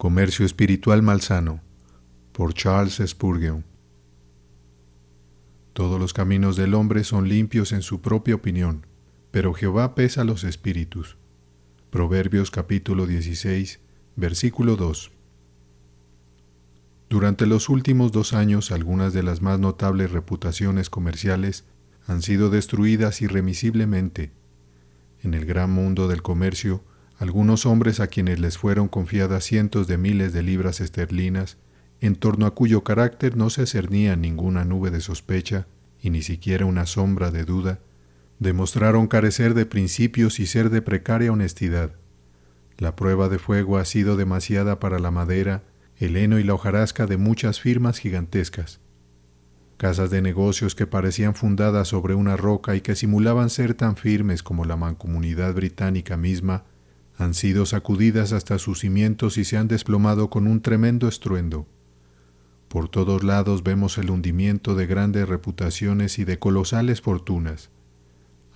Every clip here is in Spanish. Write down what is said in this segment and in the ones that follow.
Comercio espiritual malsano, por Charles Spurgeon. Todos los caminos del hombre son limpios en su propia opinión, pero Jehová pesa los espíritus. Proverbios capítulo 16, versículo 2. Durante los últimos 2 años, algunas de las más notables reputaciones comerciales han sido destruidas irremisiblemente. En el gran mundo del comercio, algunos hombres a quienes les fueron confiadas cientos de miles de libras esterlinas, en torno a cuyo carácter no se cernía ninguna nube de sospecha y ni siquiera una sombra de duda, demostraron carecer de principios y ser de precaria honestidad. La prueba de fuego ha sido demasiada para la madera, el heno y la hojarasca de muchas firmas gigantescas. Casas de negocios que parecían fundadas sobre una roca y que simulaban ser tan firmes como la mancomunidad británica misma, han sido sacudidas hasta sus cimientos y se han desplomado con un tremendo estruendo. Por todos lados vemos el hundimiento de grandes reputaciones y de colosales fortunas.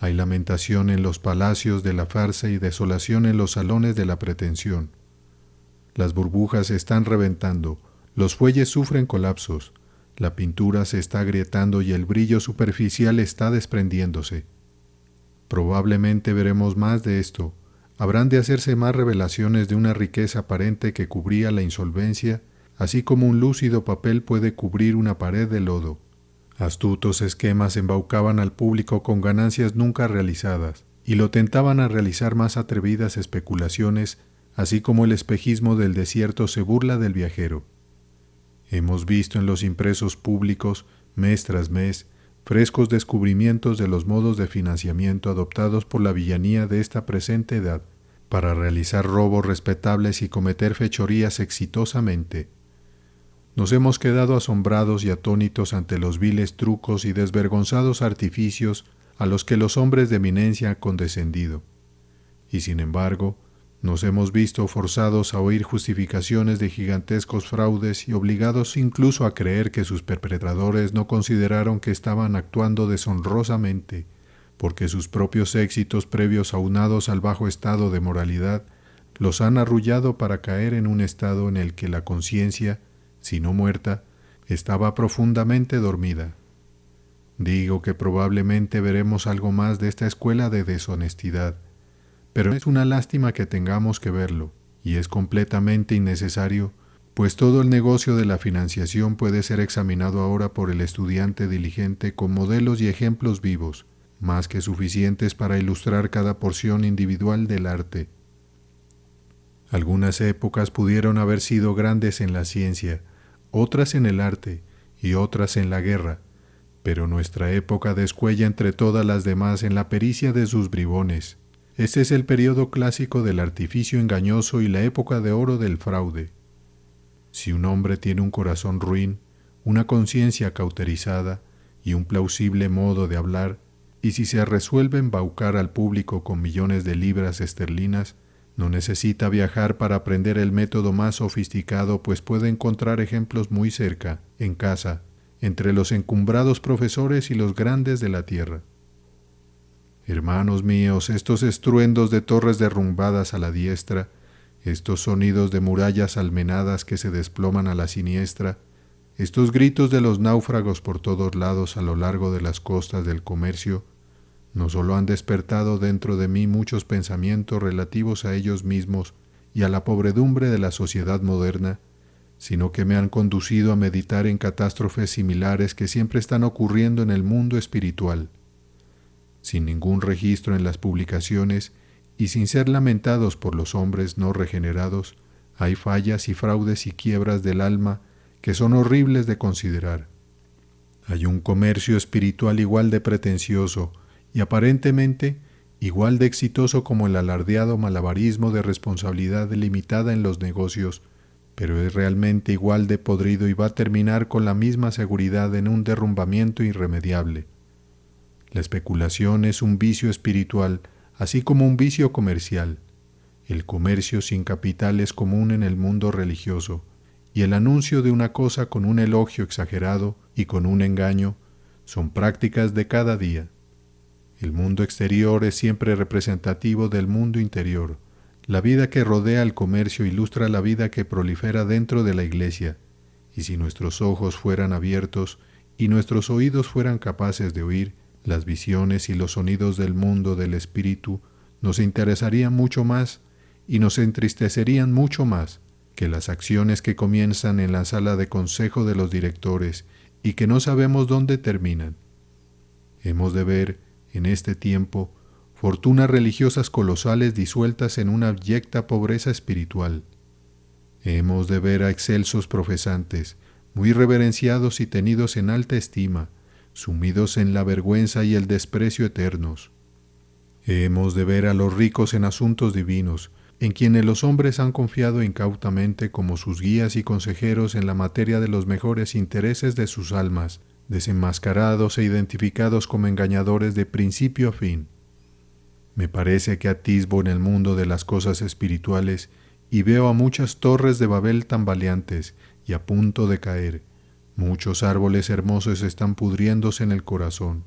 Hay lamentación en los palacios de la farsa y desolación en los salones de la pretensión. Las burbujas se están reventando, los fuelles sufren colapsos, la pintura se está agrietando y el brillo superficial está desprendiéndose. Probablemente veremos más de esto. Habrán de hacerse más revelaciones de una riqueza aparente que cubría la insolvencia, así como un lúcido papel puede cubrir una pared de lodo. Astutos esquemas embaucaban al público con ganancias nunca realizadas y lo tentaban a realizar más atrevidas especulaciones, así como el espejismo del desierto se burla del viajero. Hemos visto en los impresos públicos, mes tras mes, frescos descubrimientos de los modos de financiamiento adoptados por la villanía de esta presente edad para realizar robos respetables y cometer fechorías exitosamente. Nos hemos quedado asombrados y atónitos ante los viles trucos y desvergonzados artificios a los que los hombres de eminencia han condescendido. Y sin embargo, nos hemos visto forzados a oír justificaciones de gigantescos fraudes y obligados incluso a creer que sus perpetradores no consideraron que estaban actuando deshonrosamente, porque sus propios éxitos previos aunados al bajo estado de moralidad los han arrullado para caer en un estado en el que la conciencia, si no muerta, estaba profundamente dormida. Digo que probablemente veremos algo más de esta escuela de deshonestidad, pero es una lástima que tengamos que verlo, y es completamente innecesario, pues todo el negocio de la financiación puede ser examinado ahora por el estudiante diligente con modelos y ejemplos vivos, más que suficientes para ilustrar cada porción individual del arte. Algunas épocas pudieron haber sido grandes en la ciencia, otras en el arte y otras en la guerra, pero nuestra época descuella entre todas las demás en la pericia de sus bribones. Este es el período clásico del artificio engañoso y la época de oro del fraude. Si un hombre tiene un corazón ruin, una conciencia cauterizada y un plausible modo de hablar, y si se resuelve embaucar al público con millones de libras esterlinas, no necesita viajar para aprender el método más sofisticado, pues puede encontrar ejemplos muy cerca, en casa, entre los encumbrados profesores y los grandes de la tierra. Hermanos míos, estos estruendos de torres derrumbadas a la diestra, estos sonidos de murallas almenadas que se desploman a la siniestra, estos gritos de los náufragos por todos lados a lo largo de las costas del comercio, no solo han despertado dentro de mí muchos pensamientos relativos a ellos mismos y a la pobredumbre de la sociedad moderna, sino que me han conducido a meditar en catástrofes similares que siempre están ocurriendo en el mundo espiritual. Sin ningún registro en las publicaciones y sin ser lamentados por los hombres no regenerados, hay fallas y fraudes y quiebras del alma que son horribles de considerar. Hay un comercio espiritual igual de pretencioso y aparentemente igual de exitoso como el alardeado malabarismo de responsabilidad limitada en los negocios, pero es realmente igual de podrido y va a terminar con la misma seguridad en un derrumbamiento irremediable. La especulación es un vicio espiritual, así como un vicio comercial. El comercio sin capital es común en el mundo religioso, y el anuncio de una cosa con un elogio exagerado y con un engaño son prácticas de cada día. El mundo exterior es siempre representativo del mundo interior. La vida que rodea el comercio ilustra la vida que prolifera dentro de la Iglesia, y si nuestros ojos fueran abiertos y nuestros oídos fueran capaces de oír las visiones y los sonidos del mundo del Espíritu, nos interesarían mucho más y nos entristecerían mucho más que las acciones que comienzan en la sala de consejo de los directores y que no sabemos dónde terminan. Hemos de ver, en este tiempo, fortunas religiosas colosales disueltas en una abyecta pobreza espiritual. Hemos de ver a excelsos profesantes, muy reverenciados y tenidos en alta estima, sumidos en la vergüenza y el desprecio eternos. Hemos de ver a los ricos en asuntos divinos, en quienes los hombres han confiado incautamente como sus guías y consejeros en la materia de los mejores intereses de sus almas, desenmascarados e identificados como engañadores de principio a fin. Me parece que atisbo en el mundo de las cosas espirituales y veo a muchas torres de Babel tambaleantes y a punto de caer. Muchos árboles hermosos están pudriéndose en el corazón.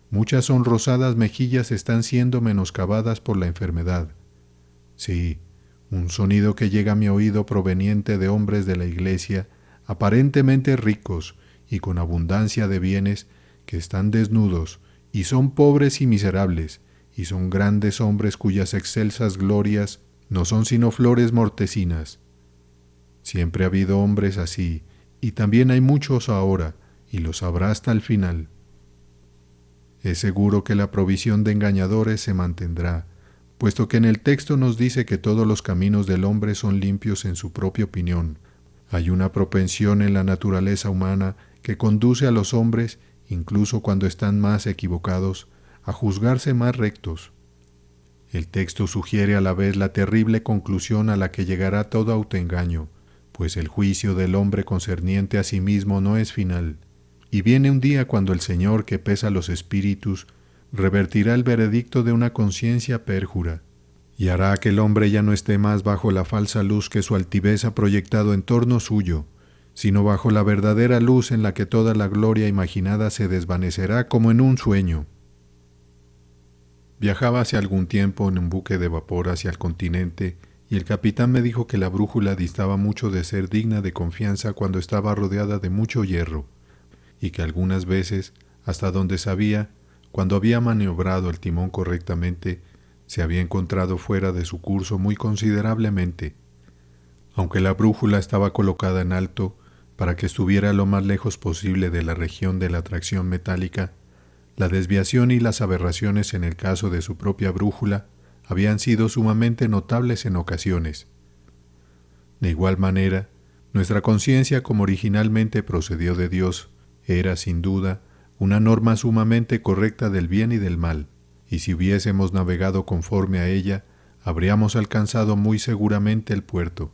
Muchas sonrosadas mejillas están siendo menoscabadas por la enfermedad. Sí, un sonido que llega a mi oído proveniente de hombres de la Iglesia, aparentemente ricos y con abundancia de bienes, que están desnudos y son pobres y miserables, y son grandes hombres cuyas excelsas glorias no son sino flores mortecinas. Siempre ha habido hombres así, y también hay muchos ahora, y los habrá hasta el final. Es seguro que la provisión de engañadores se mantendrá, puesto que en el texto nos dice que todos los caminos del hombre son limpios en su propia opinión. Hay una propensión en la naturaleza humana que conduce a los hombres, incluso cuando están más equivocados, a juzgarse más rectos. El texto sugiere a la vez la terrible conclusión a la que llegará todo autoengaño, pues el juicio del hombre concerniente a sí mismo no es final, y viene un día cuando el Señor que pesa los espíritus revertirá el veredicto de una conciencia pérjura, y hará que el hombre ya no esté más bajo la falsa luz que su altivez ha proyectado en torno suyo, sino bajo la verdadera luz en la que toda la gloria imaginada se desvanecerá como en un sueño. Viajaba hace algún tiempo en un buque de vapor hacia el continente, y el capitán me dijo que la brújula distaba mucho de ser digna de confianza cuando estaba rodeada de mucho hierro, y que algunas veces, hasta donde sabía, cuando había maniobrado el timón correctamente, se había encontrado fuera de su curso muy considerablemente. Aunque la brújula estaba colocada en alto, para que estuviera lo más lejos posible de la región de la atracción metálica, la desviación y las aberraciones en el caso de su propia brújula habían sido sumamente notables en ocasiones. De igual manera, nuestra conciencia, como originalmente procedió de Dios, era, sin duda, una norma sumamente correcta del bien y del mal, y si hubiésemos navegado conforme a ella, habríamos alcanzado muy seguramente el puerto.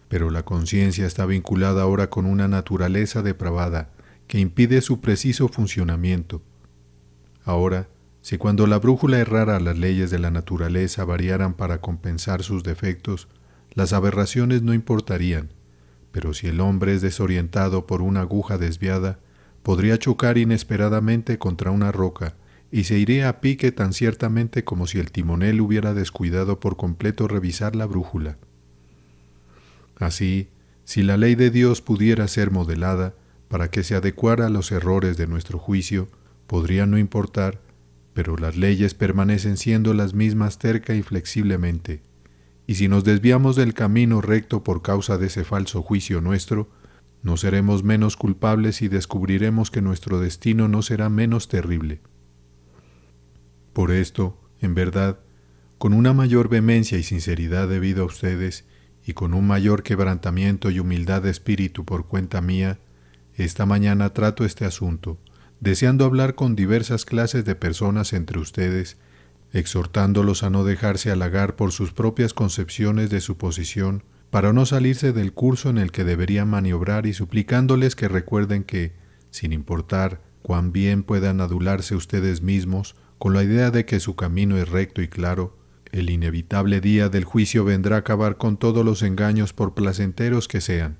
Pero la conciencia está vinculada ahora con una naturaleza depravada que impide su preciso funcionamiento. Ahora, si cuando la brújula errara las leyes de la naturaleza variaran para compensar sus defectos, las aberraciones no importarían, pero si el hombre es desorientado por una aguja desviada, podría chocar inesperadamente contra una roca y se iría a pique tan ciertamente como si el timonel hubiera descuidado por completo revisar la brújula. Así, si la ley de Dios pudiera ser modelada para que se adecuara a los errores de nuestro juicio, podría no importar, pero las leyes permanecen siendo las mismas terca y flexiblemente, y si nos desviamos del camino recto por causa de ese falso juicio nuestro, no seremos menos culpables y descubriremos que nuestro destino no será menos terrible. Por esto, en verdad, con una mayor vehemencia y sinceridad debido a ustedes, y con un mayor quebrantamiento y humildad de espíritu por cuenta mía, esta mañana trato este asunto, deseando hablar con diversas clases de personas entre ustedes, exhortándolos a no dejarse halagar por sus propias concepciones de su posición, para no salirse del curso en el que deberían maniobrar y suplicándoles que recuerden que, sin importar cuán bien puedan adularse ustedes mismos, con la idea de que su camino es recto y claro, el inevitable día del juicio vendrá a acabar con todos los engaños por placenteros que sean.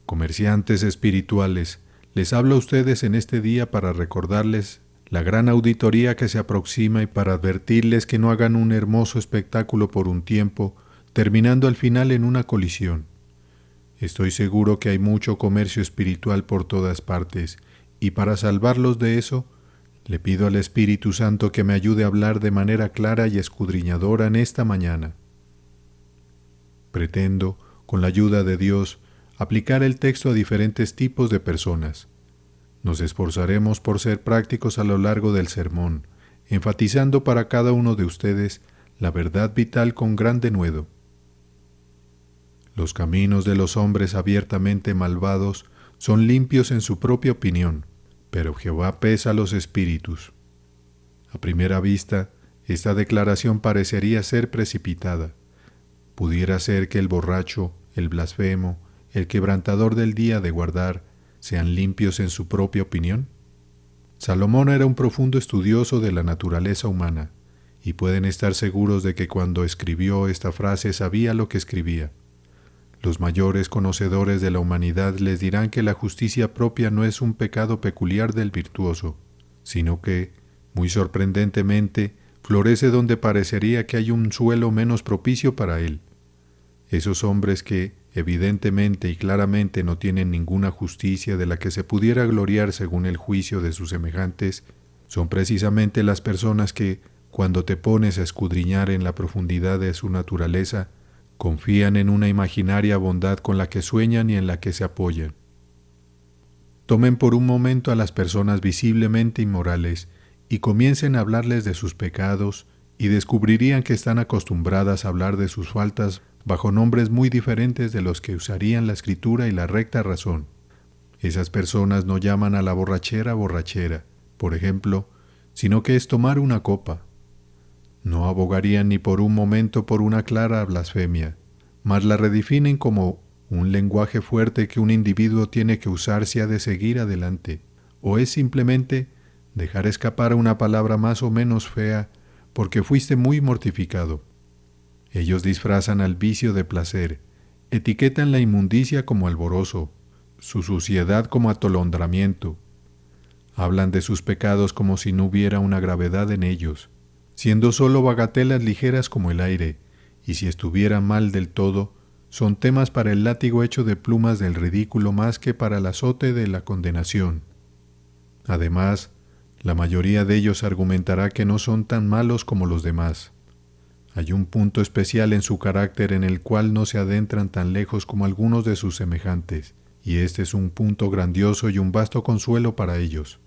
Comerciantes espirituales, les hablo a ustedes en este día para recordarles la gran auditoría que se aproxima y para advertirles que no hagan un hermoso espectáculo por un tiempo, terminando al final en una colisión. Estoy seguro que hay mucho comercio espiritual por todas partes, y para salvarlos de eso, le pido al Espíritu Santo que me ayude a hablar de manera clara y escudriñadora en esta mañana. Pretendo, con la ayuda de Dios, aplicar el texto a diferentes tipos de personas. Nos esforzaremos por ser prácticos a lo largo del sermón, enfatizando para cada uno de ustedes la verdad vital con gran denuedo. Los caminos de los hombres abiertamente malvados son limpios en su propia opinión, pero Jehová pesa los espíritus. A primera vista, esta declaración parecería ser precipitada. Pudiera ser que el borracho, el blasfemo, el quebrantador del día de guardar, sean limpios en su propia opinión. Salomón era un profundo estudioso de la naturaleza humana, y pueden estar seguros de que cuando escribió esta frase sabía lo que escribía. Los mayores conocedores de la humanidad les dirán que la justicia propia no es un pecado peculiar del virtuoso, sino que, muy sorprendentemente, florece donde parecería que hay un suelo menos propicio para él. Esos hombres que, evidentemente y claramente no tienen ninguna justicia de la que se pudiera gloriar según el juicio de sus semejantes, son precisamente las personas que, cuando te pones a escudriñar en la profundidad de su naturaleza, confían en una imaginaria bondad con la que sueñan y en la que se apoyan. Tomen por un momento a las personas visiblemente inmorales y comiencen a hablarles de sus pecados y descubrirían que están acostumbradas a hablar de sus faltas bajo nombres muy diferentes de los que usarían la escritura y la recta razón. Esas personas no llaman a la borrachera, por ejemplo, sino que es tomar una copa. No abogarían ni por un momento por una clara blasfemia, mas la redefinen como un lenguaje fuerte que un individuo tiene que usar si ha de seguir adelante, o es simplemente dejar escapar una palabra más o menos fea porque fuiste muy mortificado. Ellos disfrazan al vicio de placer, etiquetan la inmundicia como alborozo, su suciedad como atolondramiento. Hablan de sus pecados como si no hubiera una gravedad en ellos, siendo solo bagatelas ligeras como el aire, y si estuvieran mal del todo, son temas para el látigo hecho de plumas del ridículo más que para el azote de la condenación. Además, la mayoría de ellos argumentará que no son tan malos como los demás. Hay un punto especial en su carácter en el cual no se adentran tan lejos como algunos de sus semejantes, y este es un punto grandioso y un vasto consuelo para ellos.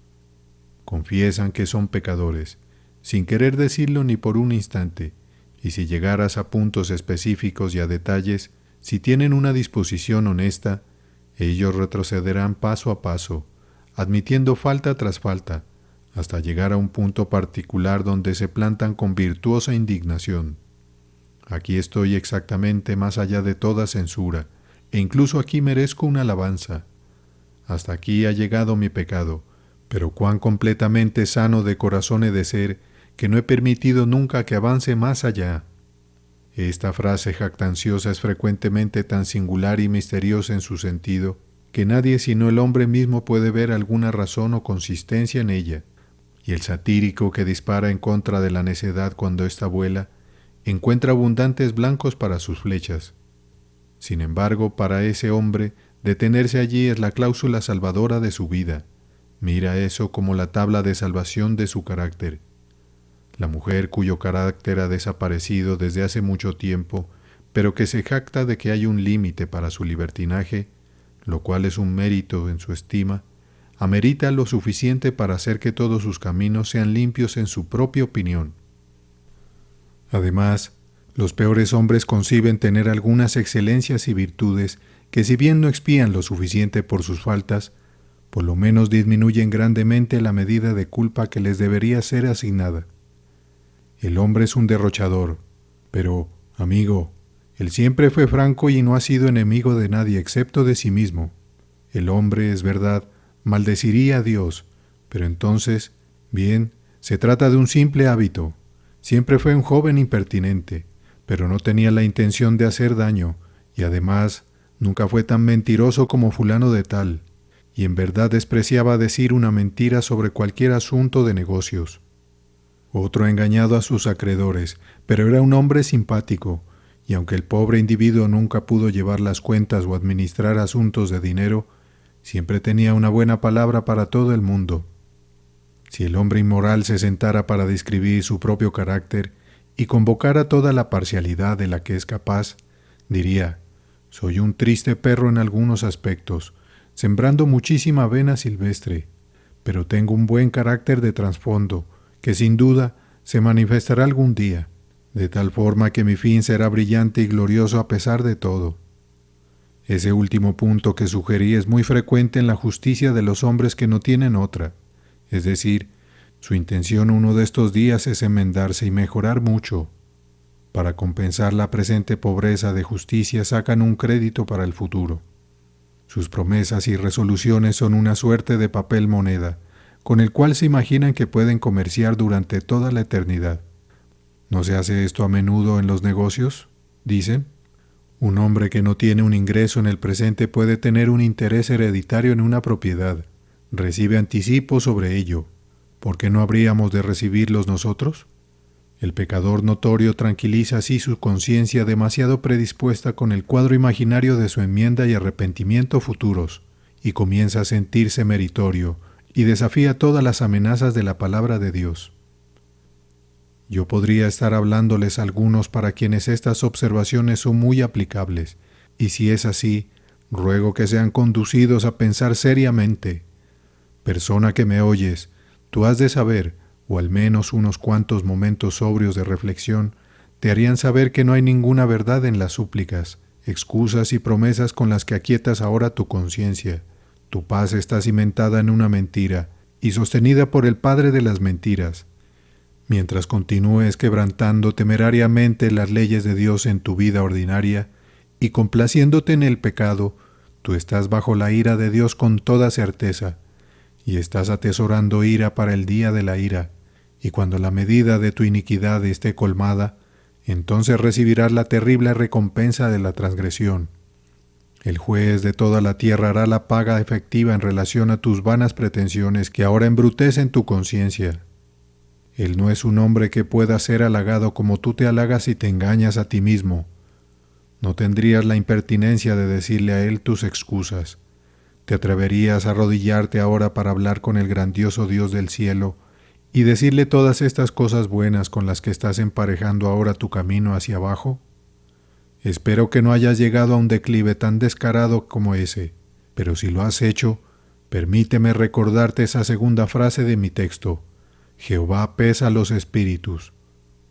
Confiesan que son pecadores, sin querer decirlo ni por un instante, y si llegaras a puntos específicos y a detalles, si tienen una disposición honesta, ellos retrocederán paso a paso, admitiendo falta tras falta, hasta llegar a un punto particular donde se plantan con virtuosa indignación. Aquí estoy exactamente más allá de toda censura, e incluso aquí merezco una alabanza. Hasta aquí ha llegado mi pecado, pero cuán completamente sano de corazón he de ser, que no he permitido nunca que avance más allá. Esta frase jactanciosa es frecuentemente tan singular y misteriosa en su sentido, que nadie sino el hombre mismo puede ver alguna razón o consistencia en ella. Y el satírico que dispara en contra de la necedad cuando ésta vuela, encuentra abundantes blancos para sus flechas. Sin embargo, para ese hombre, detenerse allí es la cláusula salvadora de su vida. Mira eso como la tabla de salvación de su carácter. La mujer cuyo carácter ha desaparecido desde hace mucho tiempo, pero que se jacta de que hay un límite para su libertinaje, lo cual es un mérito en su estima, amerita lo suficiente para hacer que todos sus caminos sean limpios en su propia opinión. Además, los peores hombres conciben tener algunas excelencias y virtudes que, si bien no expían lo suficiente por sus faltas, por lo menos disminuyen grandemente la medida de culpa que les debería ser asignada. El hombre es un derrochador, pero, amigo, él siempre fue franco y no ha sido enemigo de nadie excepto de sí mismo. El hombre, es verdad, maldeciría a Dios, pero entonces, bien, se trata de un simple hábito. Siempre fue un joven impertinente, pero no tenía la intención de hacer daño, y además nunca fue tan mentiroso como fulano de tal. y en verdad despreciaba decir una mentira sobre cualquier asunto de negocios. Otro engañado a sus acreedores, pero era un hombre simpático, y aunque el pobre individuo nunca pudo llevar las cuentas o administrar asuntos de dinero, siempre tenía una buena palabra para todo el mundo. Si el hombre inmoral se sentara para describir su propio carácter y convocara toda la parcialidad de la que es capaz, diría: soy un triste perro en algunos aspectos, sembrando muchísima avena silvestre, pero tengo un buen carácter de trasfondo, que sin duda se manifestará algún día, de tal forma que mi fin será brillante y glorioso a pesar de todo. Ese último punto que sugerí es muy frecuente en la justicia de los hombres que no tienen otra, es decir, su intención uno de estos días es enmendarse y mejorar mucho. Para compensar la presente pobreza de justicia sacan un crédito para el futuro. Sus promesas y resoluciones son una suerte de papel moneda, con el cual se imaginan que pueden comerciar durante toda la eternidad. ¿No se hace esto a menudo en los negocios?, dicen. Un hombre que no tiene un ingreso en el presente puede tener un interés hereditario en una propiedad. Recibe anticipo sobre ello. ¿Por qué no habríamos de recibirlos nosotros? El pecador notorio tranquiliza así su conciencia demasiado predispuesta con el cuadro imaginario de su enmienda y arrepentimiento futuros, y comienza a sentirse meritorio, y desafía todas las amenazas de la palabra de Dios. Yo podría estar hablándoles a algunos para quienes estas observaciones son muy aplicables, y si es así, ruego que sean conducidos a pensar seriamente. Persona que me oyes, tú has de saber, o al menos unos cuantos momentos sobrios de reflexión, te harían saber que no hay ninguna verdad en las súplicas, excusas y promesas con las que aquietas ahora tu conciencia. Tu paz está cimentada en una mentira y sostenida por el padre de las mentiras. Mientras continúes quebrantando temerariamente las leyes de Dios en tu vida ordinaria y complaciéndote en el pecado, tú estás bajo la ira de Dios con toda certeza, y estás atesorando ira para el día de la ira, y cuando la medida de tu iniquidad esté colmada, entonces recibirás la terrible recompensa de la transgresión. El juez de toda la tierra hará la paga efectiva en relación a tus vanas pretensiones que ahora embrutecen tu conciencia. Él no es un hombre que pueda ser halagado como tú te halagas y te engañas a ti mismo. No tendrías la impertinencia de decirle a él tus excusas. ¿Te atreverías a arrodillarte ahora para hablar con el grandioso Dios del cielo y decirle todas estas cosas buenas con las que estás emparejando ahora tu camino hacia abajo? Espero que no hayas llegado a un declive tan descarado como ese, pero si lo has hecho, permíteme recordarte esa segunda frase de mi texto: Jehová pesa los espíritus.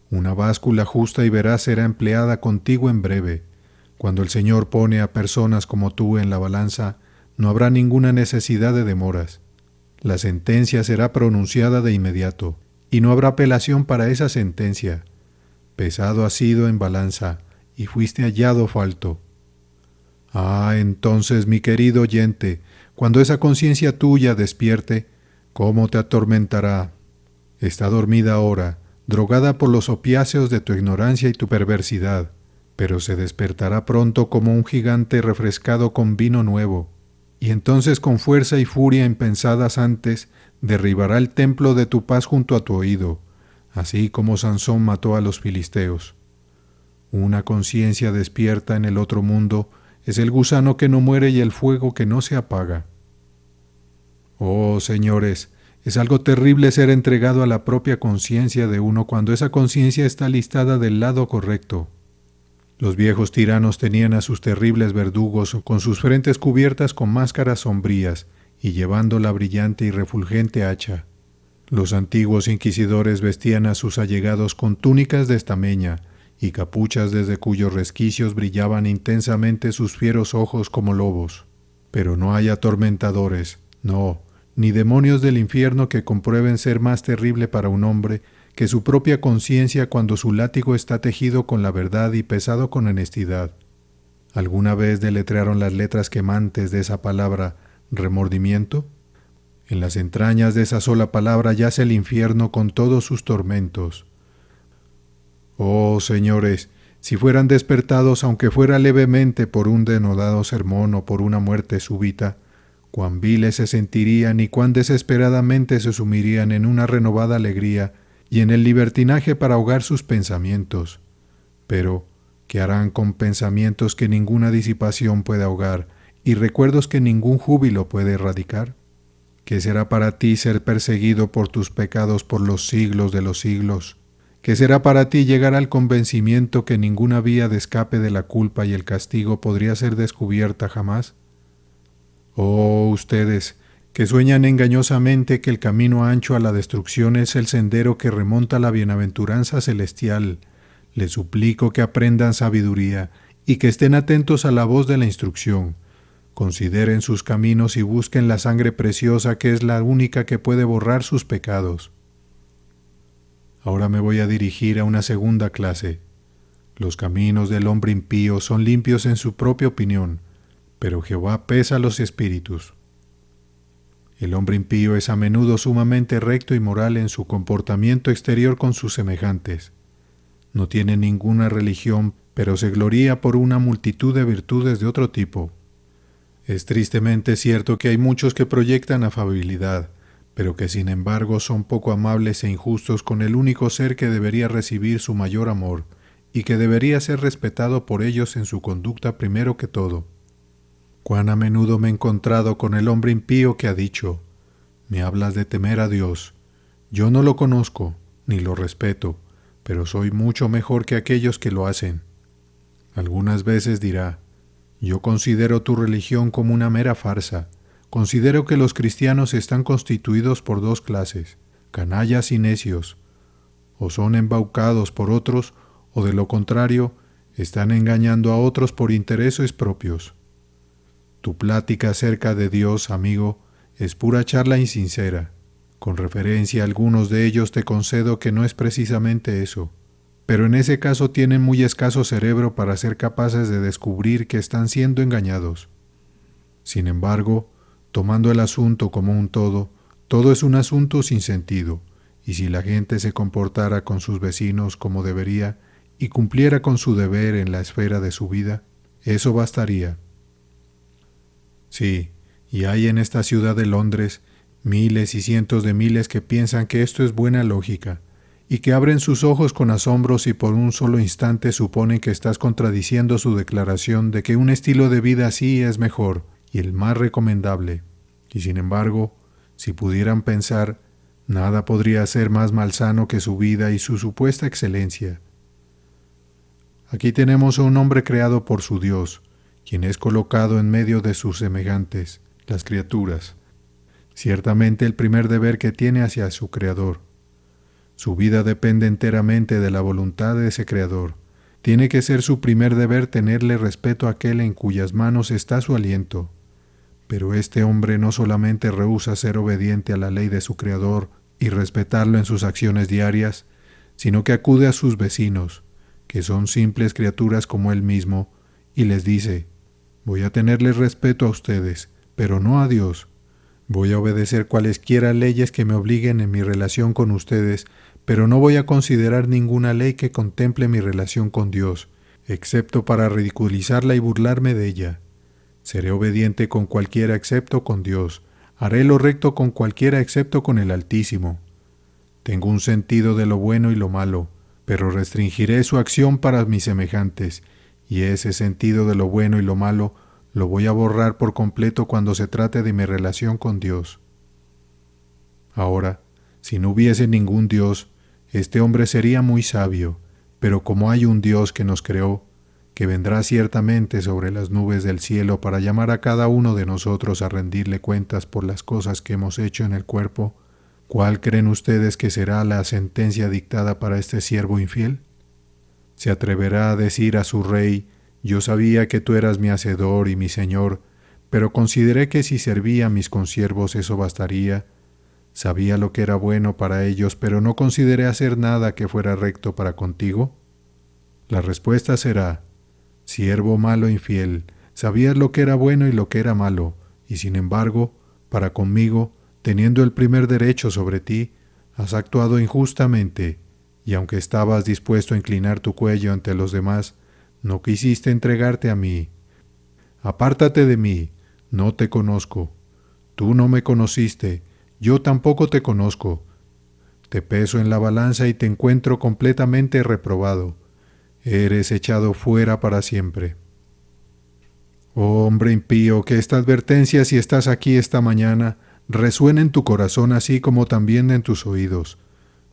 Una báscula justa y veraz será empleada contigo en breve. Cuando el Señor pone a personas como tú en la balanza, no habrá ninguna necesidad de demoras. La sentencia será pronunciada de inmediato, y no habrá apelación para esa sentencia. Pesado has sido en balanza, y fuiste hallado falto. Ah, entonces, mi querido oyente, cuando esa conciencia tuya despierte, ¿cómo te atormentará? Está dormida ahora, drogada por los opiáceos de tu ignorancia y tu perversidad, pero se despertará pronto como un gigante refrescado con vino nuevo, y entonces con fuerza y furia impensadas antes, derribará el templo de tu paz junto a tu oído, así como Sansón mató a los filisteos. Una conciencia despierta en el otro mundo es el gusano que no muere y el fuego que no se apaga. Oh, señores, es algo terrible ser entregado a la propia conciencia de uno cuando esa conciencia está listada del lado correcto. Los viejos tiranos tenían a sus terribles verdugos con sus frentes cubiertas con máscaras sombrías y llevando la brillante y refulgente hacha. Los antiguos inquisidores vestían a sus allegados con túnicas de estameña y capuchas desde cuyos resquicios brillaban intensamente sus fieros ojos como lobos. Pero no hay atormentadores, no, ni demonios del infierno que comprueben ser más terrible para un hombre que su propia conciencia cuando su látigo está tejido con la verdad y pesado con honestidad. ¿Alguna vez deletrearon las letras quemantes de esa palabra remordimiento? En las entrañas de esa sola palabra yace el infierno con todos sus tormentos. Oh, señores, si fueran despertados aunque fuera levemente por un denodado sermón o por una muerte súbita, cuán viles se sentirían y cuán desesperadamente se sumirían en una renovada alegría y en el libertinaje para ahogar sus pensamientos. Pero, ¿qué harán con pensamientos que ninguna disipación puede ahogar y recuerdos que ningún júbilo puede erradicar? ¿Qué será para ti ser perseguido por tus pecados por los siglos de los siglos? ¿Qué será para ti llegar al convencimiento que ninguna vía de escape de la culpa y el castigo podría ser descubierta jamás? Oh, ustedes, que sueñan engañosamente que el camino ancho a la destrucción es el sendero que remonta a la bienaventuranza celestial, les suplico que aprendan sabiduría y que estén atentos a la voz de la instrucción. Consideren sus caminos y busquen la sangre preciosa que es la única que puede borrar sus pecados. Ahora me voy a dirigir a una segunda clase. Los caminos del hombre impío son limpios en su propia opinión, pero Jehová pesa los espíritus. El hombre impío es a menudo sumamente recto y moral en su comportamiento exterior con sus semejantes. No tiene ninguna religión, pero se gloría por una multitud de virtudes de otro tipo. Es tristemente cierto que hay muchos que proyectan afabilidad, pero que sin embargo son poco amables e injustos con el único ser que debería recibir su mayor amor y que debería ser respetado por ellos en su conducta primero que todo. Cuán a menudo me he encontrado con el hombre impío que ha dicho: «Me hablas de temer a Dios. Yo no lo conozco, ni lo respeto, pero soy mucho mejor que aquellos que lo hacen». Algunas veces dirá: «Yo considero tu religión como una mera farsa. Considero que los cristianos están constituidos por dos clases, canallas y necios. O son embaucados por otros, o de lo contrario, están engañando a otros por intereses propios. Tu plática acerca de Dios, amigo, es pura charla insincera. Con referencia a algunos de ellos te concedo que no es precisamente eso, pero en ese caso tienen muy escaso cerebro para ser capaces de descubrir que están siendo engañados. Sin embargo, tomando el asunto como un todo es un asunto sin sentido, y si la gente se comportara con sus vecinos como debería y cumpliera con su deber en la esfera de su vida, eso bastaría. Sí, y hay en esta ciudad de Londres miles y cientos de miles que piensan que esto es buena lógica, y que abren sus ojos con asombros y por un solo instante suponen que estás contradiciendo su declaración de que un estilo de vida así es mejor y el más recomendable. Y sin embargo, si pudieran pensar, nada podría ser más malsano que su vida y su supuesta excelencia. Aquí tenemos a un hombre creado por su Dios, quien es colocado en medio de sus semejantes, las criaturas. Ciertamente el primer deber que tiene hacia su Creador. Su vida depende enteramente de la voluntad de ese Creador. Tiene que ser su primer deber tenerle respeto a aquel en cuyas manos está su aliento. Pero este hombre no solamente rehúsa ser obediente a la ley de su Creador y respetarlo en sus acciones diarias, sino que acude a sus vecinos, que son simples criaturas como él mismo, y les dice: «Voy a tenerles respeto a ustedes, pero no a Dios. Voy a obedecer cualesquiera leyes que me obliguen en mi relación con ustedes, pero no voy a considerar ninguna ley que contemple mi relación con Dios, excepto para ridiculizarla y burlarme de ella. Seré obediente con cualquiera excepto con Dios. Haré lo recto con cualquiera excepto con el Altísimo. Tengo un sentido de lo bueno y lo malo, pero restringiré su acción para mis semejantes, y ese sentido de lo bueno y lo malo lo voy a borrar por completo cuando se trate de mi relación con Dios». Ahora, si no hubiese ningún Dios, este hombre sería muy sabio, pero como hay un Dios que nos creó, que vendrá ciertamente sobre las nubes del cielo para llamar a cada uno de nosotros a rendirle cuentas por las cosas que hemos hecho en el cuerpo, ¿cuál creen ustedes que será la sentencia dictada para este siervo infiel? ¿Se atreverá a decir a su rey: «Yo sabía que tú eras mi hacedor y mi señor, pero consideré que si servía a mis consiervos eso bastaría»? Sabía lo que era bueno para ellos, pero no consideré hacer nada que fuera recto para contigo. La respuesta será: «Siervo malo e infiel, sabías lo que era bueno y lo que era malo, y sin embargo, para conmigo, teniendo el primer derecho sobre ti, has actuado injustamente, y aunque estabas dispuesto a inclinar tu cuello ante los demás, no quisiste entregarte a mí. Apártate de mí, no te conozco». Tú no me conociste, yo tampoco te conozco. Te peso en la balanza y te encuentro completamente reprobado. Eres echado fuera para siempre. Oh hombre impío, que esta advertencia, si estás aquí esta mañana, resuene en tu corazón así como también en tus oídos.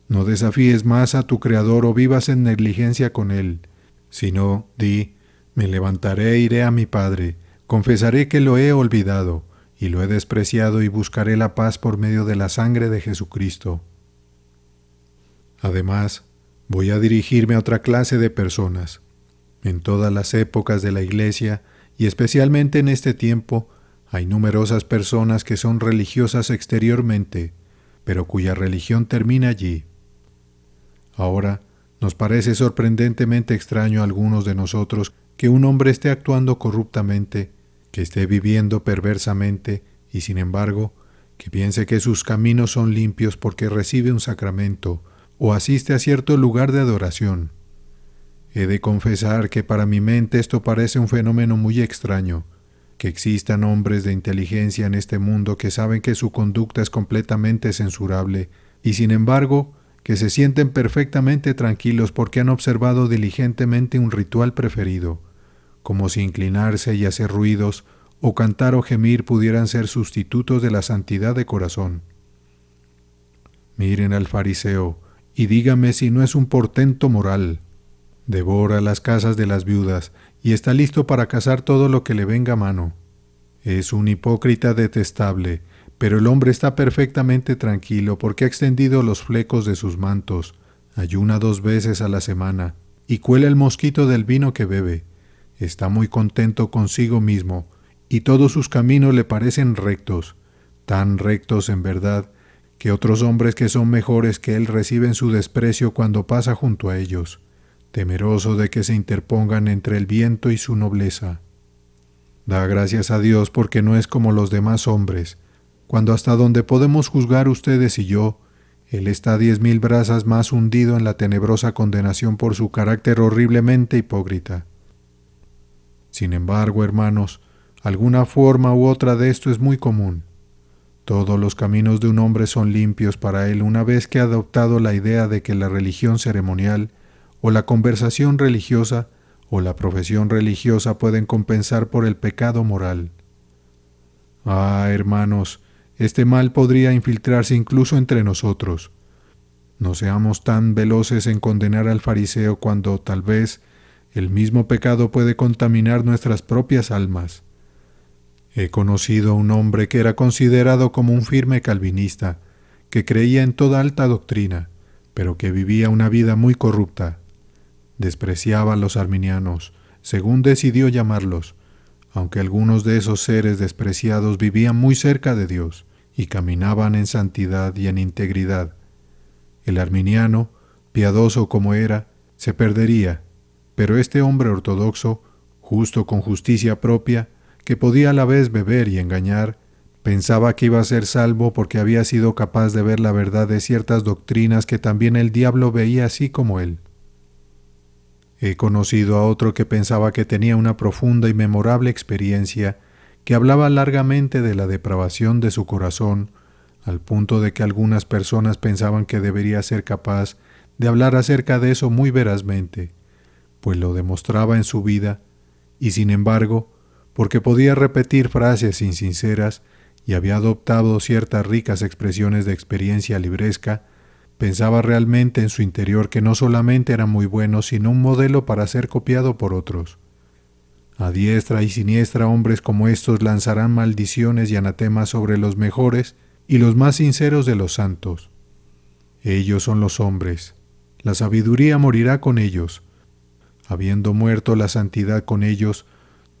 No desafíes más a tu Creador o vivas en negligencia con Él, sino di, me levantaré e iré a mi Padre, confesaré que lo he olvidado y lo he despreciado y buscaré la paz por medio de la sangre de Jesucristo. Además, voy a dirigirme a otra clase de personas. En todas las épocas de la Iglesia, y especialmente en este tiempo, hay numerosas personas que son religiosas exteriormente, pero cuya religión termina allí. Ahora, nos parece sorprendentemente extraño a algunos de nosotros que un hombre esté actuando corruptamente, que esté viviendo perversamente y, sin embargo, que piense que sus caminos son limpios porque recibe un sacramento o asiste a cierto lugar de adoración. He de confesar que para mi mente esto parece un fenómeno muy extraño, que existan hombres de inteligencia en este mundo que saben que su conducta es completamente censurable y, sin embargo, que se sienten perfectamente tranquilos porque han observado diligentemente un ritual preferido, como si inclinarse y hacer ruidos o cantar o gemir pudieran ser sustitutos de la santidad de corazón. Miren al fariseo y dígame si no es un portento moral. Devora las casas de las viudas y está listo para cazar todo lo que le venga a mano. Es un hipócrita detestable, pero el hombre está perfectamente tranquilo porque ha extendido los flecos de sus mantos, ayuna 2 veces a la semana y cuela el mosquito del vino que bebe. Está muy contento consigo mismo y todos sus caminos le parecen rectos, tan rectos en verdad que otros hombres que son mejores que él reciben su desprecio cuando pasa junto a ellos, temeroso de que se interpongan entre el viento y su nobleza. Da gracias a Dios porque no es como los demás hombres, cuando hasta donde podemos juzgar ustedes y yo, él está 10,000 brazas más hundido en la tenebrosa condenación por su carácter horriblemente hipócrita. Sin embargo, hermanos, alguna forma u otra de esto es muy común. Todos los caminos de un hombre son limpios para él una vez que ha adoptado la idea de que la religión ceremonial, o la conversación religiosa, o la profesión religiosa pueden compensar por el pecado moral. Ah, hermanos, este mal podría infiltrarse incluso entre nosotros. No seamos tan veloces en condenar al fariseo cuando, tal vez, el mismo pecado puede contaminar nuestras propias almas. He conocido a un hombre que era considerado como un firme calvinista, que creía en toda alta doctrina, pero que vivía una vida muy corrupta. Despreciaba a los arminianos, según decidió llamarlos, aunque algunos de esos seres despreciados vivían muy cerca de Dios y caminaban en santidad y en integridad. El arminiano, piadoso como era, se perdería, pero este hombre ortodoxo, justo con justicia propia, que podía a la vez beber y engañar, pensaba que iba a ser salvo porque había sido capaz de ver la verdad de ciertas doctrinas que también el diablo veía así como él. He conocido a otro que pensaba que tenía una profunda y memorable experiencia, que hablaba largamente de la depravación de su corazón, al punto de que algunas personas pensaban que debería ser capaz de hablar acerca de eso muy verazmente, pues lo demostraba en su vida, y sin embargo, porque podía repetir frases insinceras y había adoptado ciertas ricas expresiones de experiencia libresca, pensaba realmente en su interior que no solamente era muy bueno, sino un modelo para ser copiado por otros. A diestra y siniestra hombres como estos lanzarán maldiciones y anatemas sobre los mejores y los más sinceros de los santos. Ellos son los hombres. La sabiduría morirá con ellos. Habiendo muerto la santidad con ellos,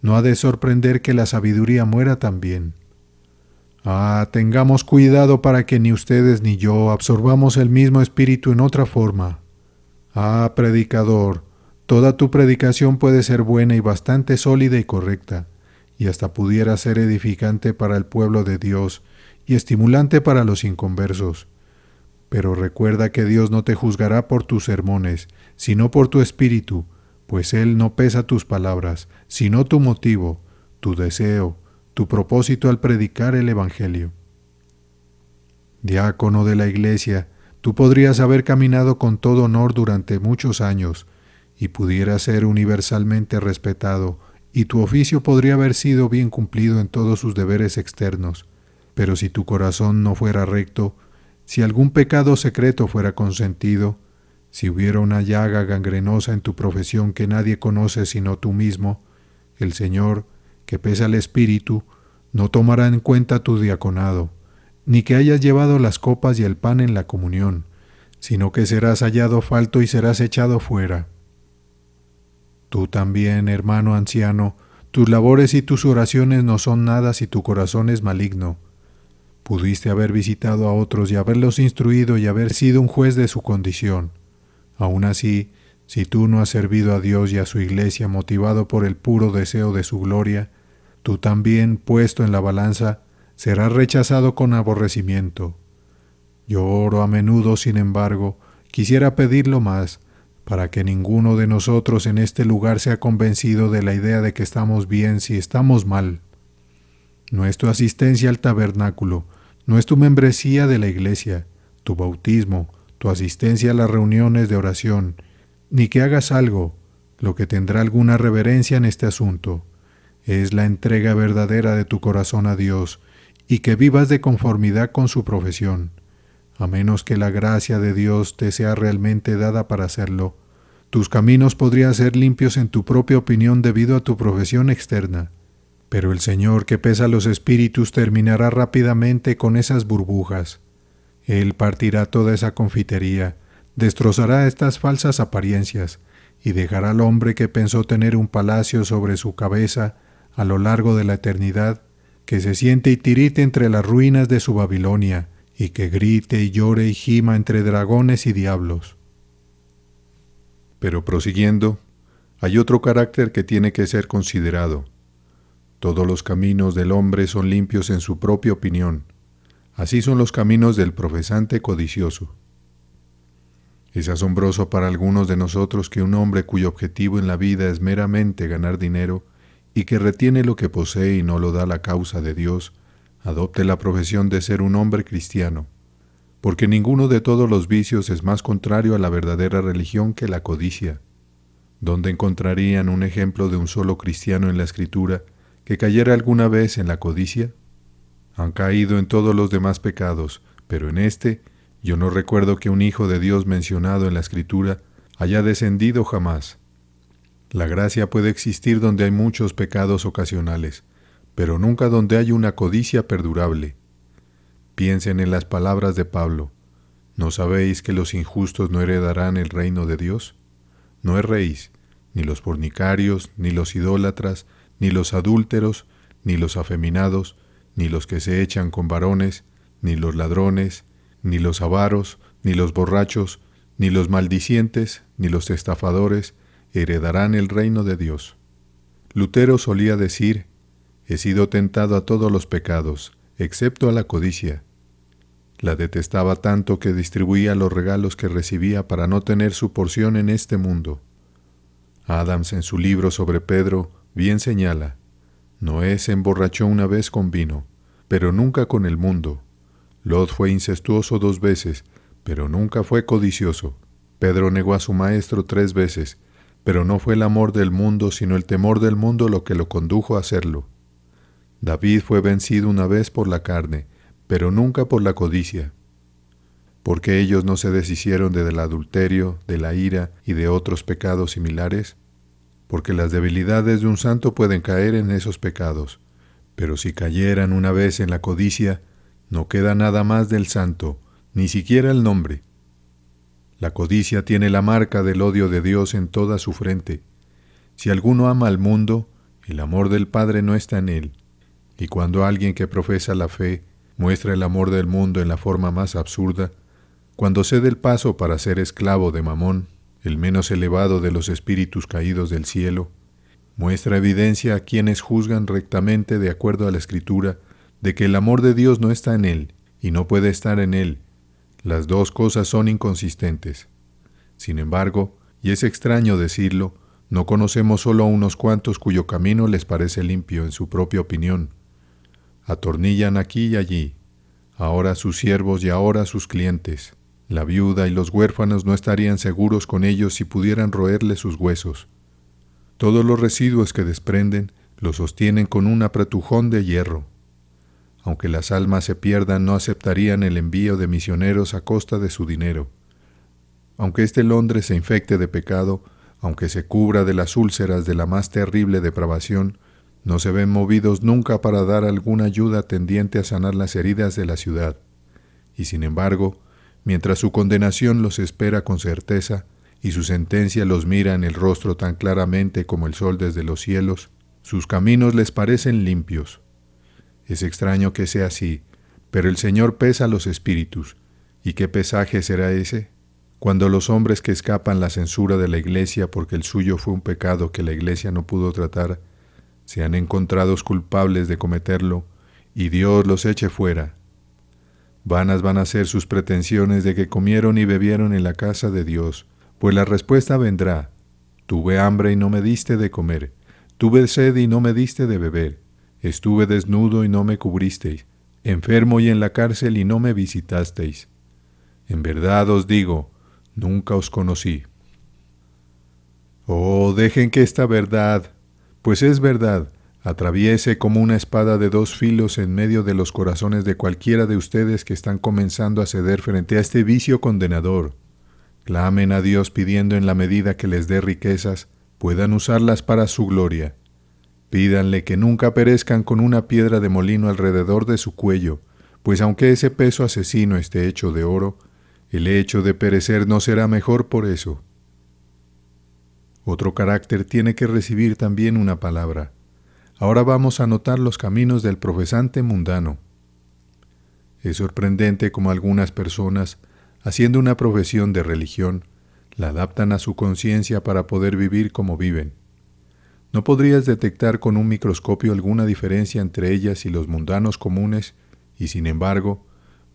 no ha de sorprender que la sabiduría muera también. Ah, tengamos cuidado para que ni ustedes ni yo absorbamos el mismo espíritu en otra forma. Ah, predicador, toda tu predicación puede ser buena y bastante sólida y correcta, y hasta pudiera ser edificante para el pueblo de Dios y estimulante para los inconversos. Pero recuerda que Dios no te juzgará por tus sermones, sino por tu espíritu, pues Él no pesa tus palabras, sino tu motivo, tu deseo, tu propósito al predicar el Evangelio. Diácono de la Iglesia, tú podrías haber caminado con todo honor durante muchos años y pudieras ser universalmente respetado, y tu oficio podría haber sido bien cumplido en todos sus deberes externos, pero si tu corazón no fuera recto, si algún pecado secreto fuera consentido, si hubiera una llaga gangrenosa en tu profesión que nadie conoce sino tú mismo, el Señor, que pesa el espíritu, no tomará en cuenta tu diaconado, ni que hayas llevado las copas y el pan en la comunión, sino que serás hallado falto y serás echado fuera. Tú también, hermano anciano, tus labores y tus oraciones no son nada si tu corazón es maligno. Pudiste haber visitado a otros y haberlos instruido y haber sido un juez de su condición. Aún así, si tú no has servido a Dios y a su iglesia motivado por el puro deseo de su gloria, tú también, puesto en la balanza, serás rechazado con aborrecimiento. Yo oro a menudo, sin embargo, quisiera pedirlo más, para que ninguno de nosotros en este lugar sea convencido de la idea de que estamos bien si estamos mal. No es tu asistencia al tabernáculo, no es tu membresía de la iglesia, tu bautismo, tu asistencia a las reuniones de oración, ni que hagas algo, lo que tendrá alguna reverencia en este asunto. Es la entrega verdadera de tu corazón a Dios, y que vivas de conformidad con su profesión. A menos que la gracia de Dios te sea realmente dada para hacerlo, tus caminos podrían ser limpios en tu propia opinión debido a tu profesión externa. Pero el Señor que pesa los espíritus terminará rápidamente con esas burbujas. Él partirá toda esa confitería, destrozará estas falsas apariencias y dejará al hombre que pensó tener un palacio sobre su cabeza a lo largo de la eternidad, que se siente y tirite entre las ruinas de su Babilonia y que grite y llore y gima entre dragones y diablos. Pero prosiguiendo, hay otro carácter que tiene que ser considerado. Todos los caminos del hombre son limpios en su propia opinión. Así son los caminos del profesante codicioso. Es asombroso para algunos de nosotros que un hombre cuyo objetivo en la vida es meramente ganar dinero y que retiene lo que posee y no lo da a la causa de Dios, adopte la profesión de ser un hombre cristiano, porque ninguno de todos los vicios es más contrario a la verdadera religión que la codicia. ¿Dónde encontrarían un ejemplo de un solo cristiano en la Escritura que cayera alguna vez en la codicia? Han caído en todos los demás pecados, pero en este, yo no recuerdo que un hijo de Dios mencionado en la Escritura haya descendido jamás. La gracia puede existir donde hay muchos pecados ocasionales, pero nunca donde hay una codicia perdurable. Piensen en las palabras de Pablo. ¿No sabéis que los injustos no heredarán el reino de Dios? No erréis, ni los fornicarios, ni los idólatras, ni los adúlteros, ni los afeminados, ni los que se echan con varones, ni los ladrones, ni los avaros, ni los borrachos, ni los maldicientes, ni los estafadores, heredarán el reino de Dios. Lutero solía decir, he sido tentado a todos los pecados, excepto a la codicia. La detestaba tanto que distribuía los regalos que recibía para no tener su porción en este mundo. Adams, en su libro sobre Pedro, bien señala, Noé se emborrachó una vez con vino, pero nunca con el mundo. Lot fue incestuoso 2 veces, pero nunca fue codicioso. Pedro negó a su maestro 3 veces, pero no fue el amor del mundo, sino el temor del mundo lo que lo condujo a hacerlo. David fue vencido una vez por la carne, pero nunca por la codicia. ¿Por qué ellos no se deshicieron del adulterio, de la ira y de otros pecados similares? Porque las debilidades de un santo pueden caer en esos pecados, pero si cayeran una vez en la codicia, no queda nada más del santo, ni siquiera el nombre. La codicia tiene la marca del odio de Dios en toda su frente. Si alguno ama al mundo, el amor del Padre no está en él. Y cuando alguien que profesa la fe muestra el amor del mundo en la forma más absurda, cuando cede el paso para ser esclavo de Mamón, el menos elevado de los espíritus caídos del cielo, muestra evidencia a quienes juzgan rectamente de acuerdo a la Escritura de que el amor de Dios no está en él y no puede estar en él. Las dos cosas son inconsistentes. Sin embargo, y es extraño decirlo, no conocemos solo a unos cuantos cuyo camino les parece limpio en su propia opinión. atornillan aquí y allí, ahora sus siervos y ahora sus clientes. La viuda y los huérfanos no estarían seguros con ellos si pudieran roerle sus huesos. Todos los residuos que desprenden los sostienen con un apretujón de hierro. Aunque las almas se pierdan, no aceptarían el envío de misioneros a costa de su dinero. Aunque este Londres se infecte de pecado, aunque se cubra de las úlceras de la más terrible depravación, no se ven movidos nunca para dar alguna ayuda tendiente a sanar las heridas de la ciudad. Y sin embargo, mientras su condenación los espera con certeza, y su sentencia los mira en el rostro tan claramente como el sol desde los cielos, sus caminos les parecen limpios. Es extraño que sea así, pero el Señor pesa los espíritus. ¿Y qué pesaje será ese? Cuando los hombres que escapan la censura de la Iglesia porque el suyo fue un pecado que la Iglesia no pudo tratar, sean encontrados culpables de cometerlo, y Dios los eche fuera. Vanas van a ser sus pretensiones de que comieron y bebieron en la casa de Dios, pues la respuesta vendrá: tuve hambre y no me diste de comer, tuve sed y no me diste de beber, estuve desnudo y no me cubristeis, enfermo y en la cárcel y no me visitasteis. En verdad os digo, nunca os conocí. Oh, dejen que esta verdad, pues es verdad, atraviese como una espada de dos filos en medio de los corazones de cualquiera de ustedes que están comenzando a ceder frente a este vicio condenador. Clamen a Dios pidiendo en la medida que les dé riquezas, puedan usarlas para su gloria. Pídanle que nunca perezcan con una piedra de molino alrededor de su cuello, pues aunque ese peso asesino esté hecho de oro, el hecho de perecer no será mejor por eso. Otro carácter tiene que recibir también una palabra. Ahora vamos a notar los caminos del profesante mundano. Es sorprendente cómo algunas personas, haciendo una profesión de religión, la adaptan a su conciencia para poder vivir como viven. ¿No podrías detectar con un microscopio alguna diferencia entre ellas y los mundanos comunes? Y sin embargo,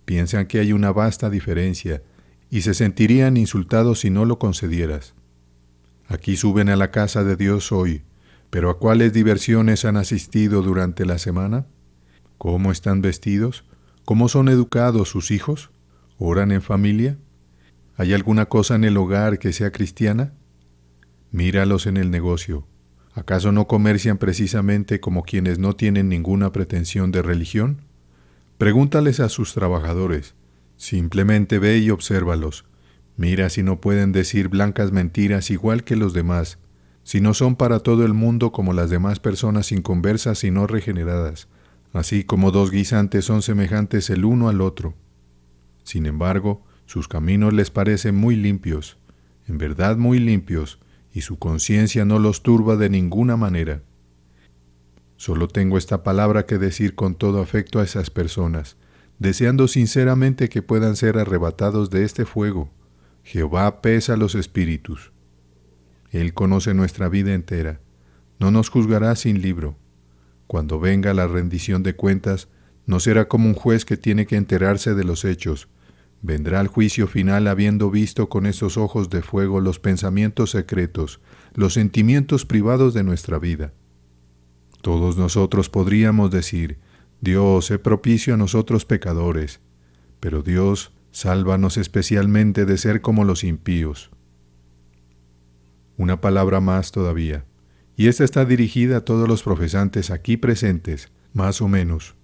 piensan que hay una vasta diferencia y se sentirían insultados si no lo concedieras. Aquí suben a la casa de Dios hoy, pero ¿a cuáles diversiones han asistido durante la semana? ¿Cómo están vestidos? ¿Cómo son educados sus hijos? ¿Oran en familia? ¿Hay alguna cosa en el hogar que sea cristiana? Míralos en el negocio. ¿Acaso no comercian precisamente como quienes no tienen ninguna pretensión de religión? Pregúntales a sus trabajadores. Simplemente ve y obsérvalos. Mira si no pueden decir blancas mentiras igual que los demás, si no son para todo el mundo como las demás personas inconversas y no regeneradas, así como dos guisantes son semejantes el uno al otro. Sin embargo, sus caminos les parecen muy limpios, en verdad muy limpios, y su conciencia no los turba de ninguna manera. Solo tengo esta palabra que decir con todo afecto a esas personas, deseando sinceramente que puedan ser arrebatados de este fuego. Jehová pesa los espíritus. Él conoce nuestra vida entera. No nos juzgará sin libro. Cuando venga la rendición de cuentas, no será como un juez que tiene que enterarse de los hechos. Vendrá al juicio final habiendo visto con esos ojos de fuego los pensamientos secretos, los sentimientos privados de nuestra vida. Todos nosotros podríamos decir: Dios, sé propicio a nosotros pecadores, pero Dios, sálvanos especialmente de ser como los impíos. Una palabra más todavía, y esta está dirigida a todos los profesantes aquí presentes, más o menos.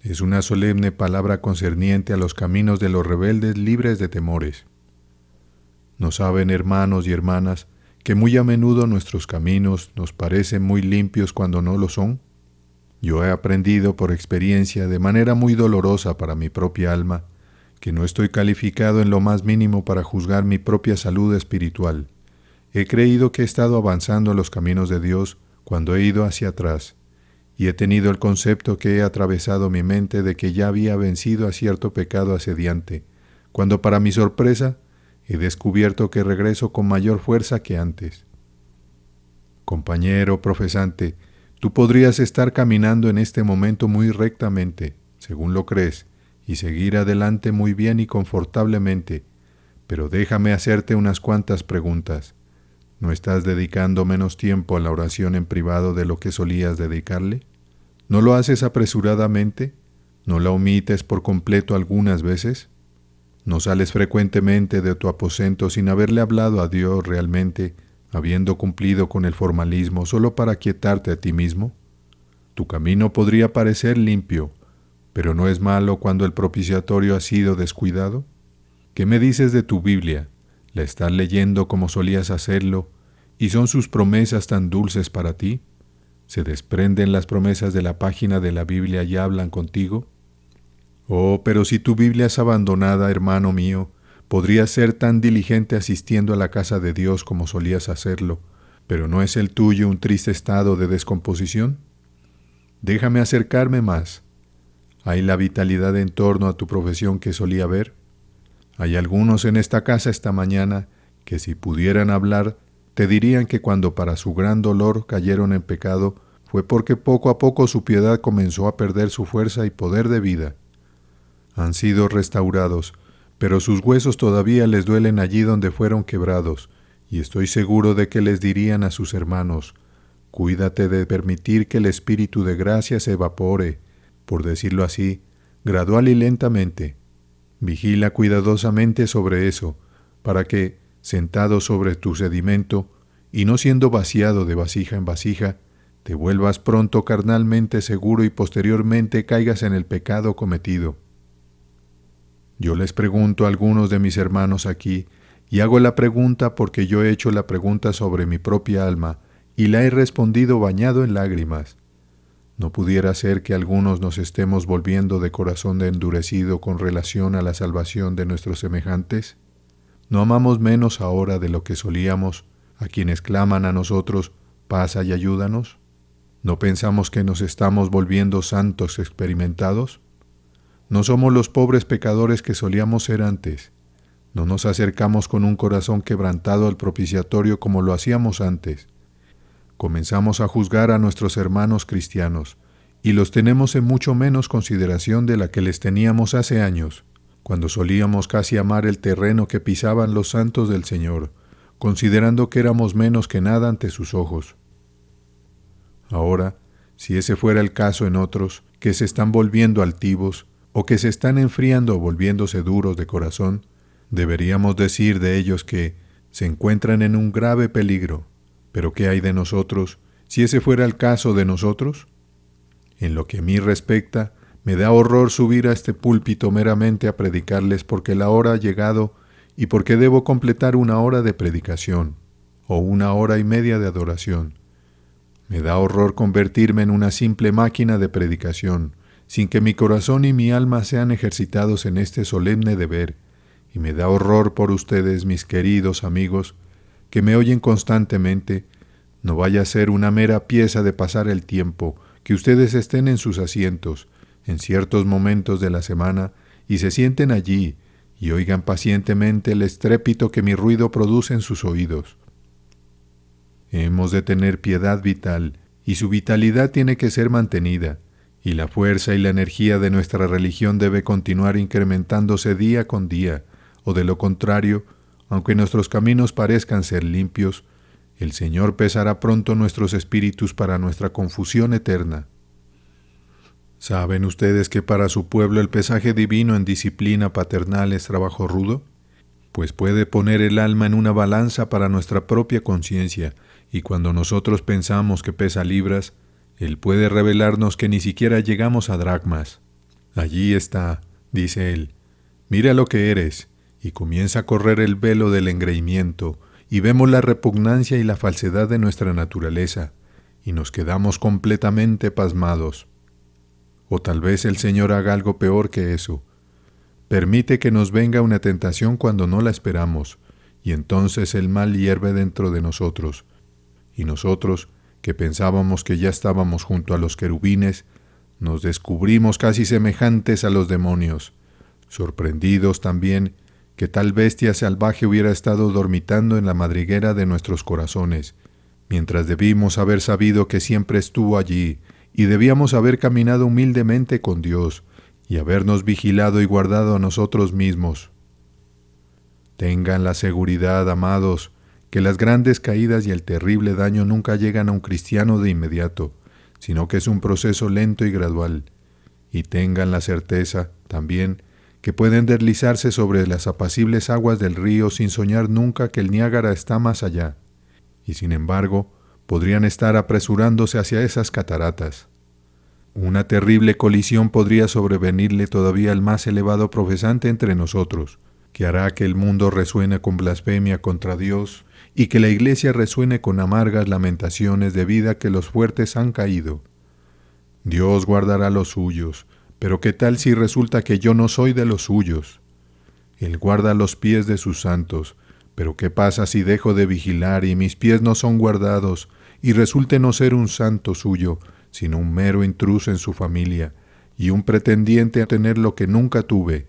Es una solemne palabra concerniente a los caminos de los rebeldes libres de temores. ¿No saben, hermanos y hermanas, que muy a menudo nuestros caminos nos parecen muy limpios cuando no lo son? Yo he aprendido por experiencia, de manera muy dolorosa para mi propia alma, que no estoy calificado en lo más mínimo para juzgar mi propia salud espiritual. He creído que he estado avanzando en los caminos de Dios cuando he ido hacia atrás, y he tenido el concepto que he atravesado mi mente de que ya había vencido a cierto pecado asediante, cuando para mi sorpresa he descubierto que regreso con mayor fuerza que antes. Compañero profesante, tú podrías estar caminando en este momento muy rectamente, según lo crees, y seguir adelante muy bien y confortablemente, pero déjame hacerte unas cuantas preguntas. ¿No estás dedicando menos tiempo a la oración en privado de lo que solías dedicarle? ¿No lo haces apresuradamente? ¿No la omites por completo algunas veces? ¿No sales frecuentemente de tu aposento sin haberle hablado a Dios realmente, habiendo cumplido con el formalismo solo para quietarte a ti mismo? Tu camino podría parecer limpio, pero ¿no es malo cuando el propiciatorio ha sido descuidado? ¿Qué me dices de tu Biblia? ¿La estás leyendo como solías hacerlo? ¿Y son sus promesas tan dulces para ti? ¿Se desprenden las promesas de la página de la Biblia y hablan contigo? Oh, pero si tu Biblia es abandonada, hermano mío, podrías ser tan diligente asistiendo a la casa de Dios como solías hacerlo, pero ¿no es el tuyo un triste estado de descomposición? Déjame acercarme más. ¿Hay la vitalidad en torno a tu profesión que solía ver? Hay algunos en esta casa esta mañana que si pudieran hablar, te dirían que cuando para su gran dolor cayeron en pecado, fue porque poco a poco su piedad comenzó a perder su fuerza y poder de vida. Han sido restaurados, pero sus huesos todavía les duelen allí donde fueron quebrados, y estoy seguro de que les dirían a sus hermanos, cuídate de permitir que el espíritu de gracia se evapore, por decirlo así, gradual y lentamente. Vigila cuidadosamente sobre eso, para que, sentado sobre tu sedimento, y no siendo vaciado de vasija en vasija, te vuelvas pronto carnalmente seguro y posteriormente caigas en el pecado cometido. Yo les pregunto a algunos de mis hermanos aquí, y hago la pregunta porque yo he hecho la pregunta sobre mi propia alma, y la he respondido bañado en lágrimas. ¿No pudiera ser que algunos nos estemos volviendo de corazón de endurecido con relación a la salvación de nuestros semejantes? ¿No amamos menos ahora de lo que solíamos a quienes claman a nosotros, pasa y ayúdanos? ¿No pensamos que nos estamos volviendo santos experimentados? ¿No somos los pobres pecadores que solíamos ser antes? ¿No nos acercamos con un corazón quebrantado al propiciatorio como lo hacíamos antes? Comenzamos a juzgar a nuestros hermanos cristianos, y los tenemos en mucho menos consideración de la que les teníamos hace años, cuando solíamos casi amar el terreno que pisaban los santos del Señor, considerando que éramos menos que nada ante sus ojos. Ahora, si ese fuera el caso en otros, que se están volviendo altivos, o que se están enfriando o volviéndose duros de corazón, deberíamos decir de ellos que se encuentran en un grave peligro. Pero ¿qué hay de nosotros, si ese fuera el caso de nosotros? En lo que a mí respecta, me da horror subir a este púlpito meramente a predicarles porque la hora ha llegado y porque debo completar 1 hora de predicación, o 1 hora y media de adoración. Me da horror convertirme en una simple máquina de predicación, sin que mi corazón y mi alma sean ejercitados en este solemne deber, y me da horror por ustedes, mis queridos amigos, que me oyen constantemente, no vaya a ser una mera pieza de pasar el tiempo, que ustedes estén en sus asientos, en ciertos momentos de la semana, y se sienten allí, y oigan pacientemente el estrépito que mi ruido produce en sus oídos. Hemos de tener piedad vital, y su vitalidad tiene que ser mantenida, y la fuerza y la energía de nuestra religión debe continuar incrementándose día con día, o de lo contrario, aunque nuestros caminos parezcan ser limpios, el Señor pesará pronto nuestros espíritus para nuestra confusión eterna. ¿Saben ustedes que para su pueblo el pesaje divino en disciplina paternal es trabajo rudo? Pues puede poner el alma en una balanza para nuestra propia conciencia, y cuando nosotros pensamos que pesa libras, Él puede revelarnos que ni siquiera llegamos a dracmas. Allí está, dice Él, mira lo que eres, y comienza a correr el velo del engreimiento, y vemos la repugnancia y la falsedad de nuestra naturaleza, y nos quedamos completamente pasmados. O tal vez el Señor haga algo peor que eso. Permite que nos venga una tentación cuando no la esperamos, y entonces el mal hierve dentro de nosotros, y nosotros, que pensábamos que ya estábamos junto a los querubines, nos descubrimos casi semejantes a los demonios, sorprendidos también que tal bestia salvaje hubiera estado dormitando en la madriguera de nuestros corazones, mientras debimos haber sabido que siempre estuvo allí, y debíamos haber caminado humildemente con Dios, y habernos vigilado y guardado a nosotros mismos. Tengan la seguridad, amados, que las grandes caídas y el terrible daño nunca llegan a un cristiano de inmediato, sino que es un proceso lento y gradual. Y tengan la certeza, también, que pueden deslizarse sobre las apacibles aguas del río sin soñar nunca que el Niágara está más allá, y sin embargo, podrían estar apresurándose hacia esas cataratas. Una terrible colisión podría sobrevenirle todavía al más elevado profesante entre nosotros, que hará que el mundo resuene con blasfemia contra Dios y que la Iglesia resuene con amargas lamentaciones debido a que los fuertes han caído. Dios guardará los suyos, pero ¿qué tal si resulta que yo no soy de los suyos? Él guarda los pies de sus santos, pero ¿qué pasa si dejo de vigilar y mis pies no son guardados y resulte no ser un santo suyo, sino un mero intruso en su familia y un pretendiente a tener lo que nunca tuve?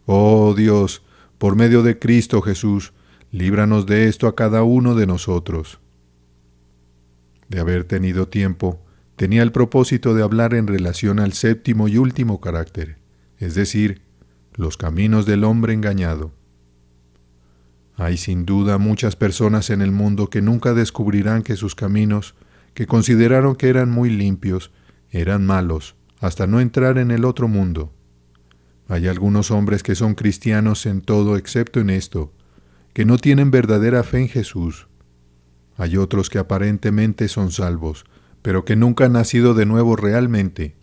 Oh Dios, por medio de Cristo Jesús, líbranos de esto a cada uno de nosotros. De haber tenido tiempo, tenía el propósito de hablar en relación al séptimo y último carácter, es decir, los caminos del hombre engañado. Hay sin duda muchas personas en el mundo que nunca descubrirán que sus caminos, que consideraron que eran muy limpios, eran malos, hasta no entrar en el otro mundo. Hay algunos hombres que son cristianos en todo excepto en esto, que no tienen verdadera fe en Jesús. Hay otros que aparentemente son salvos, pero que nunca han nacido de nuevo realmente.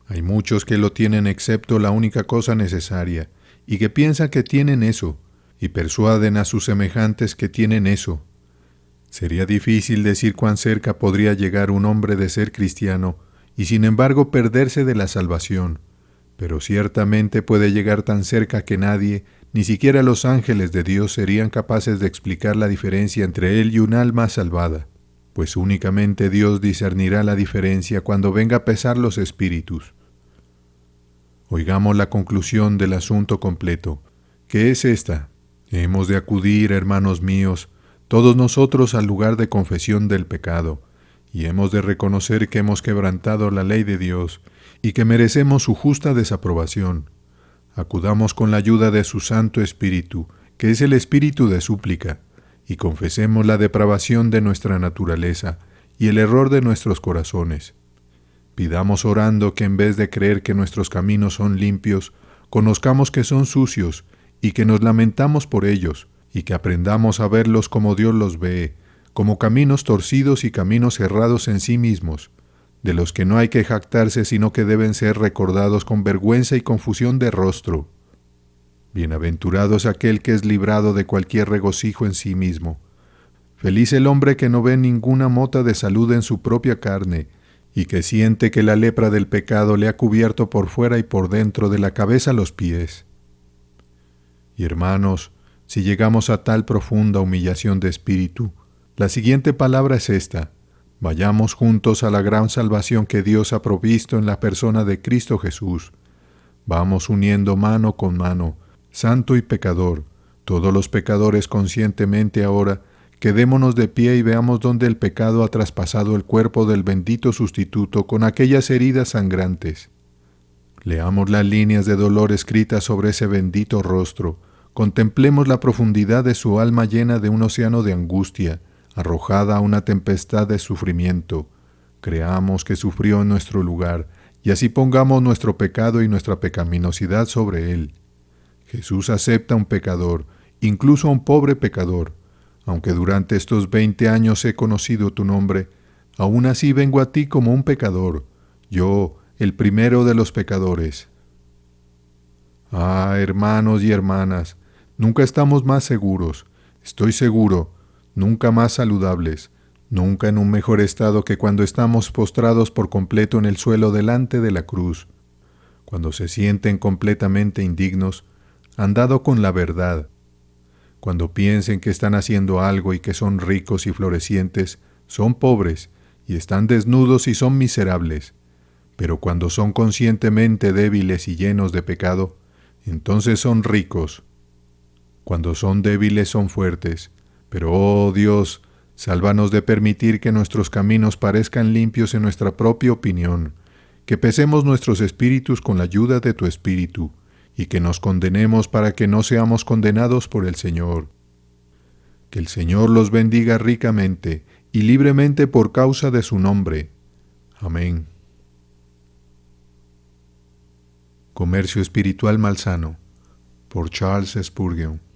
Hay muchos que lo tienen excepto la única cosa necesaria, y que piensan que tienen eso, y persuaden a sus semejantes que tienen eso. Sería difícil decir cuán cerca podría llegar un hombre de ser cristiano, y sin embargo perderse de la salvación, pero ciertamente puede llegar tan cerca que nadie, ni siquiera los ángeles de Dios, serían capaces de explicar la diferencia entre él y un alma salvada, pues únicamente Dios discernirá la diferencia cuando venga a pesar los espíritus. Oigamos la conclusión del asunto completo, que es esta: hemos de acudir, hermanos míos, todos nosotros al lugar de confesión del pecado, y hemos de reconocer que hemos quebrantado la ley de Dios y que merecemos su justa desaprobación. Acudamos con la ayuda de su Santo Espíritu, que es el Espíritu de súplica, y confesemos la depravación de nuestra naturaleza y el error de nuestros corazones. Pidamos orando que en vez de creer que nuestros caminos son limpios, conozcamos que son sucios y que nos lamentamos por ellos, y que aprendamos a verlos como Dios los ve, como caminos torcidos y caminos errados en sí mismos, de los que no hay que jactarse, sino que deben ser recordados con vergüenza y confusión de rostro. Bienaventurado es aquel que es librado de cualquier regocijo en sí mismo. Feliz el hombre que no ve ninguna mota de salud en su propia carne, y que siente que la lepra del pecado le ha cubierto por fuera y por dentro, de la cabeza a los pies. Y hermanos, si llegamos a tal profunda humillación de espíritu, la siguiente palabra es esta: vayamos juntos a la gran salvación que Dios ha provisto en la persona de Cristo Jesús. Vamos uniendo mano con mano, santo y pecador, todos los pecadores conscientemente ahora, quedémonos de pie y veamos dónde el pecado ha traspasado el cuerpo del bendito sustituto con aquellas heridas sangrantes. Leamos las líneas de dolor escritas sobre ese bendito rostro, contemplemos la profundidad de su alma llena de un océano de angustia, arrojada a una tempestad de sufrimiento. Creamos que sufrió en nuestro lugar, y así pongamos nuestro pecado y nuestra pecaminosidad sobre él. Jesús acepta a un pecador, incluso a un pobre pecador. Aunque durante estos 20 años he conocido tu nombre, aún así vengo a ti como un pecador, yo, el primero de los pecadores. Ah, hermanos y hermanas, nunca estamos más seguros, estoy seguro, nunca más saludables, nunca en un mejor estado que cuando estamos postrados por completo en el suelo delante de la cruz. Cuando se sienten completamente indignos, han dado con la verdad. Cuando piensen que están haciendo algo y que son ricos y florecientes, son pobres, y están desnudos y son miserables. Pero cuando son conscientemente débiles y llenos de pecado, entonces son ricos. Cuando son débiles son fuertes. Pero, oh Dios, sálvanos de permitir que nuestros caminos parezcan limpios en nuestra propia opinión, que pesemos nuestros espíritus con la ayuda de tu Espíritu, y que nos condenemos para que no seamos condenados por el Señor. Que el Señor los bendiga ricamente y libremente por causa de su nombre. Amén. Comercio espiritual malsano, por Charles Spurgeon.